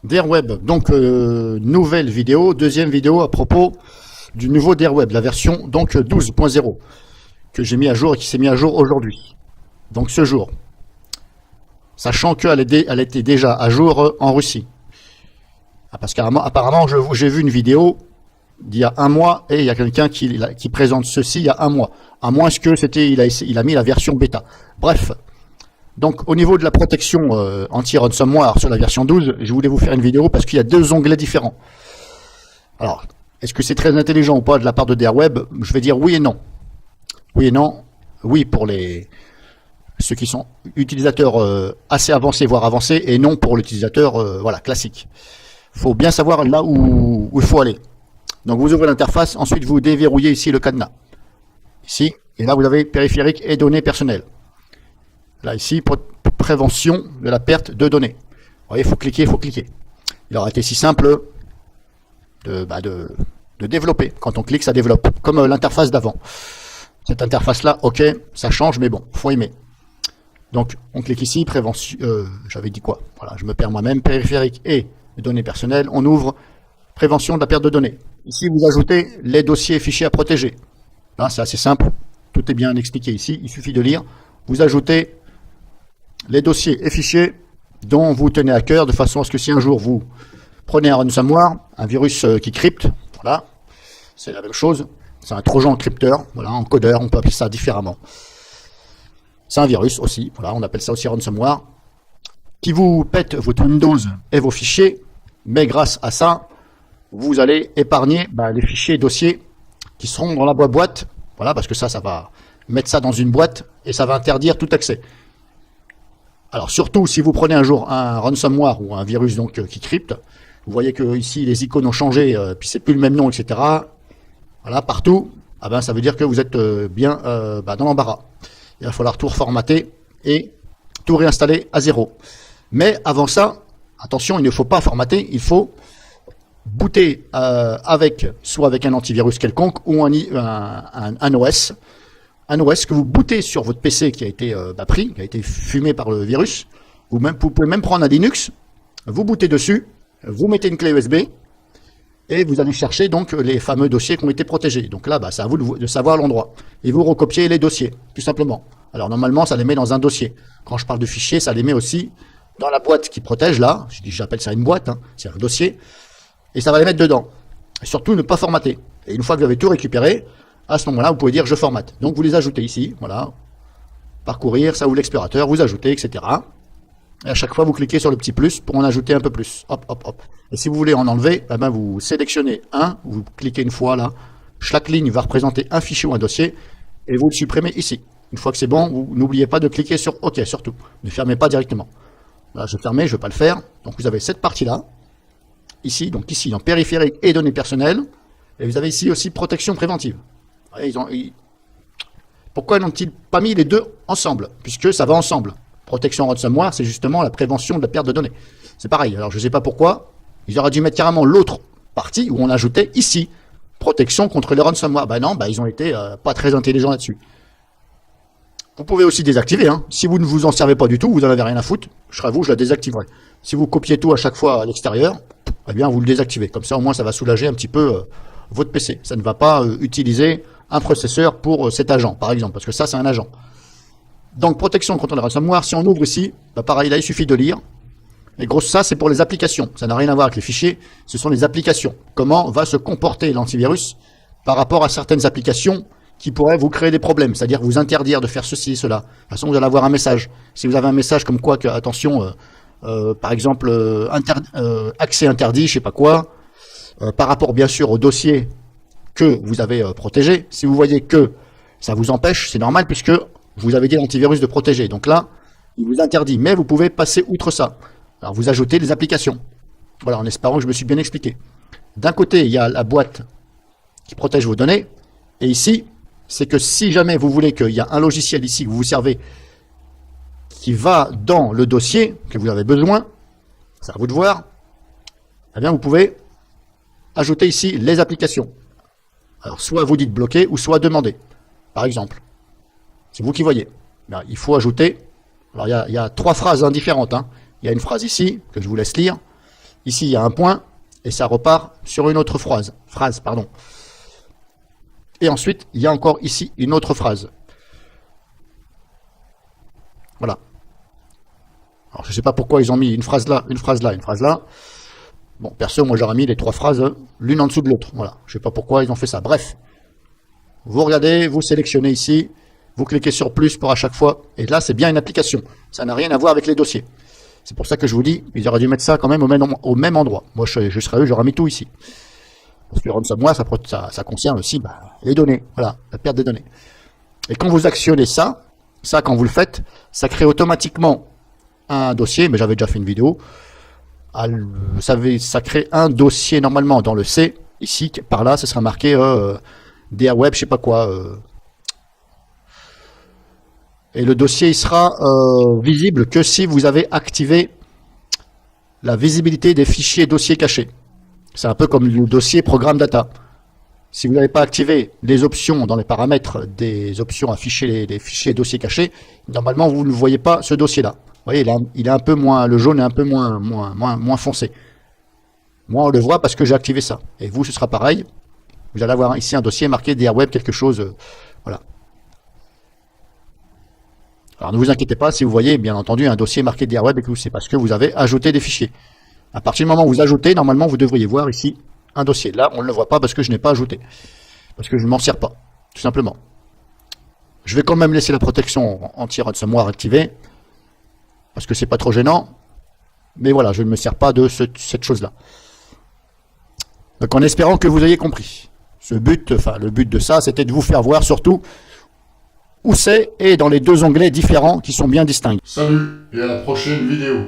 Derweb, donc nouvelle vidéo, deuxième vidéo à propos du nouveau Derweb, la version donc 12.0 que j'ai mis à jour et qui s'est mis à jour aujourd'hui. Donc ce jour, sachant qu'elle était déjà à jour en Russie. Parce qu'apparemment j'ai vu une vidéo d'il y a un mois et il y a quelqu'un qui présente ceci il y a un mois. À moins que c'était il a mis la version bêta. Bref. Donc au niveau de la protection anti-ransomware sur la version 12, je voulais vous faire une vidéo parce qu'il y a deux onglets différents. Alors, est-ce que c'est très intelligent ou pas de la part de Derweb? Je vais dire oui et non. Oui et non. Oui pour ceux qui sont utilisateurs assez avancés, voire avancés, et non pour l'utilisateur voilà, classique. Il faut bien savoir là où il faut aller. Donc vous ouvrez l'interface, ensuite vous déverrouillez ici le cadenas. Ici, et là vous avez périphérique et données personnelles. Là, ici, prévention de la perte de données. Vous voyez, il faut cliquer. Il aurait été si simple de développer. Quand on clique, ça développe. Comme l'interface d'avant. Cette interface-là, ok, ça change, mais bon, faut aimer. Donc, on clique ici, prévention, j'avais dit quoi? Voilà, je me perds moi-même, périphérique et données personnelles. On ouvre prévention de la perte de données. Ici, vous ajoutez les dossiers et fichiers à protéger. Là, c'est assez simple. Tout est bien expliqué ici. Il suffit de lire. Vous ajoutez les dossiers et fichiers dont vous tenez à cœur, de façon à ce que si un jour vous prenez un ransomware, un virus qui crypte, voilà, c'est la même chose, c'est un trojan encrypteur, voilà, encodeur, on peut appeler ça différemment. C'est un virus aussi, voilà, on appelle ça aussi ransomware, qui vous pète votre Windows et vos fichiers, mais grâce à ça, vous allez épargner les fichiers et dossiers qui seront dans la boîte, voilà, parce que ça va mettre ça dans une boîte et ça va interdire tout accès. Alors surtout si vous prenez un jour un ransomware ou un virus donc qui crypte, vous voyez que ici les icônes ont changé, puis c'est plus le même nom, etc. Voilà, partout, ça veut dire que vous êtes bien dans l'embarras. Il va falloir tout reformater et tout réinstaller à zéro. Mais avant ça, attention, il ne faut pas formater, il faut booter soit avec un antivirus quelconque ou un OS. Un OS que vous bootez sur votre PC qui a été pris, qui a été fumé par le virus. Vous pouvez même prendre un Linux, vous bootez dessus, vous mettez une clé USB et vous allez chercher donc les fameux dossiers qui ont été protégés. Donc là, c'est à vous de savoir l'endroit. Et vous recopiez les dossiers, tout simplement. Alors normalement, ça les met dans un dossier. Quand je parle de fichier, ça les met aussi dans la boîte qui protège là. J'appelle ça une boîte, hein, c'est un dossier. Et ça va les mettre dedans. Et surtout, ne pas formater. Et une fois que vous avez tout récupéré, à ce moment-là, vous pouvez dire je formate. Donc vous les ajoutez ici, voilà. Parcourir, ça ouvre l'explorateur, vous ajoutez, etc. Et à chaque fois, vous cliquez sur le petit plus pour en ajouter un peu plus. Hop, hop, hop. Et si vous voulez en enlever, vous sélectionnez un, vous cliquez une fois là. Chaque ligne va représenter un fichier ou un dossier et vous le supprimez ici. Une fois que c'est bon, vous n'oubliez pas de cliquer sur OK surtout. Ne fermez pas directement. Là, je fermais, je ne vais pas le faire. Donc vous avez cette partie-là. Ici, dans périphérique et données personnelles. Et vous avez ici aussi protection préventive. Pourquoi n'ont-ils pas mis les deux ensemble? Puisque ça va ensemble. Protection ransomware, c'est justement la prévention de la perte de données. C'est pareil. Alors je ne sais pas pourquoi. Ils auraient dû mettre carrément l'autre partie où on ajoutait ici protection contre les ransomware. Non, ils ont été pas très intelligents là-dessus. Vous pouvez aussi désactiver. Hein. Si vous ne vous en servez pas du tout, vous n'en avez rien à foutre. Je serais vous, je la désactiverai. Si vous copiez tout à chaque fois à l'extérieur, vous le désactivez. Comme ça, au moins, ça va soulager un petit peu votre PC. Ça ne va pas utiliser un processeur pour cet agent, par exemple, parce que ça, c'est un agent. Donc, protection contre le ransomware, si on ouvre ici, pareil, là, il suffit de lire. Et gros, ça, c'est pour les applications. Ça n'a rien à voir avec les fichiers, ce sont les applications. Comment va se comporter l'antivirus par rapport à certaines applications qui pourraient vous créer des problèmes, c'est-à-dire vous interdire de faire ceci, cela. De toute façon, vous allez avoir un message. Si vous avez un message comme quoi, attention, par exemple, accès interdit, je sais pas quoi, par rapport bien sûr au dossier que vous avez protégé, si vous voyez que ça vous empêche, c'est normal puisque vous avez dit l'antivirus de protéger. Donc là, il vous interdit, mais vous pouvez passer outre ça. Alors vous ajoutez les applications. Voilà, en espérant que je me suis bien expliqué. D'un côté, il y a la boîte qui protège vos données, et ici, c'est que si jamais vous voulez qu'il y a un logiciel ici que vous vous servez qui va dans le dossier que vous avez besoin, c'est à vous de voir, vous pouvez ajouter ici les applications. Alors, soit vous dites bloquer, ou soit demander. Par exemple, c'est vous qui voyez. Il faut ajouter, alors il y a trois phrases différentes. Il y a une phrase ici, que je vous laisse lire. Ici, il y a un point, et ça repart sur une autre phrase. Pardon. Et ensuite, il y a encore ici une autre phrase. Voilà. Alors, je ne sais pas pourquoi ils ont mis une phrase là, une phrase là, une phrase là. Bon, perso, moi j'aurais mis les 3 phrases l'une en dessous de l'autre. Voilà. Je ne sais pas pourquoi ils ont fait ça. Bref. Vous regardez, vous sélectionnez ici, vous cliquez sur plus pour à chaque fois. Et là, c'est bien une application. Ça n'a rien à voir avec les dossiers. C'est pour ça que je vous dis, ils auraient dû mettre ça quand même au même endroit. Moi, je serais eux, j'aurais mis tout ici. Parce que le ransomware, ça concerne aussi les données. Voilà, la perte des données. Et quand vous actionnez ça, quand vous le faites, ça crée automatiquement un dossier, mais j'avais déjà fait une vidéo. Vous savez, ça crée un dossier normalement dans le C. Ici, par là, ce sera marqué DR Web, je sais pas quoi. Et le dossier, il sera visible que si vous avez activé la visibilité des fichiers dossiers cachés. C'est un peu comme le dossier programme data. Si vous n'avez pas activé les options dans les paramètres des options afficher les fichiers dossiers cachés, normalement vous ne voyez pas ce dossier-là. Vous voyez, il est un peu moins, le jaune est un peu moins foncé. Moi, on le voit parce que j'ai activé ça. Et vous, ce sera pareil. Vous allez avoir ici un dossier marqué DR Web, quelque chose. Voilà. Alors ne vous inquiétez pas si vous voyez bien entendu un dossier marqué DR Web et que c'est parce que vous avez ajouté des fichiers. À partir du moment où vous ajoutez, normalement vous devriez voir ici un dossier. Là, on ne le voit pas parce que je n'ai pas ajouté. Parce que je ne m'en sers pas, tout simplement. Je vais quand même laisser la protection anti-ransomware activée. Parce que c'est pas trop gênant. Mais voilà, je ne me sers pas de cette chose-là. Donc en espérant que vous ayez compris. Le but de ça, c'était de vous faire voir surtout où c'est et dans les 2 onglets différents qui sont bien distincts. Salut et à la prochaine vidéo.